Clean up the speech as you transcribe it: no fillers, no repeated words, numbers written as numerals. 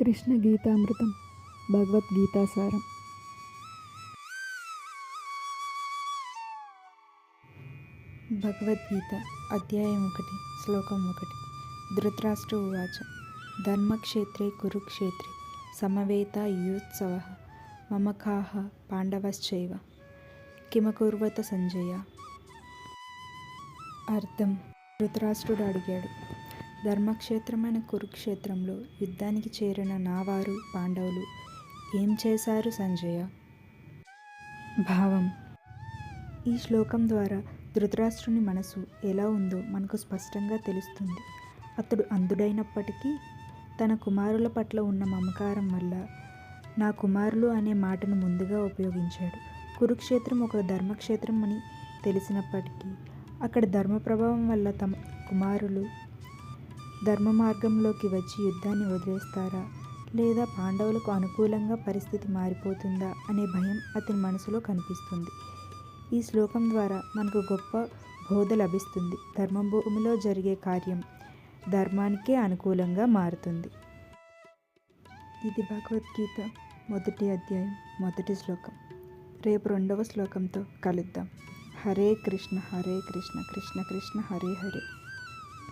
కృష్ణ గీతామృతం భగవద్గీతాసారం. భగవద్గీత అధ్యాయం 1 శ్లోకం 1. ధృతరాష్ట్ర ఉవాచ ధర్మక్షేత్రే కురుక్షేత్రే సమవేతాయుత్సవః మమకాః పాండవశ్చైవ కిమకుర్వత సంజయ. అర్థం: ధృతరాష్ట్రుడు అడిగాడు, ధర్మక్షేత్రమైన కురుక్షేత్రంలో యుద్ధానికి చేరిన నావారు పాండవులు ఏం చేశారు సంజయ? భావం: ఈ శ్లోకం ద్వారా ధృతరాష్ట్రుని మనసు ఎలా ఉందో మనకు స్పష్టంగా తెలుస్తుంది. అతడు అంధుడైనప్పటికీ తన కుమారుల పట్ల ఉన్న మమకారం వల్ల నా కుమారులు అనే మాటను ముందుగా ఉపయోగించాడు. కురుక్షేత్రం ఒక ధర్మక్షేత్రం అని తెలిసినప్పటికీ అక్కడ ధర్మ ప్రభావం వల్ల తమ కుమారులు ధర్మ మార్గంలోకి వచ్చి యుద్ధాన్ని వదిలేస్తారా, లేదా పాండవులకు అనుకూలంగా పరిస్థితి మారిపోతుందా అనే భయం అతని మనసులో కనిపిస్తుంది. ఈ శ్లోకం ద్వారా మనకు గొప్ప బోధ లభిస్తుంది. ధర్మభూమిలో జరిగే కార్యం ధర్మానికే అనుకూలంగా మారుతుంది. ఇది భగవద్గీత మొదటి అధ్యాయం మొదటి శ్లోకం. రేపు 2వ శ్లోకంతో కలుద్దాం. హరే కృష్ణ కృష్ణ కృష్ణ హరే హరే.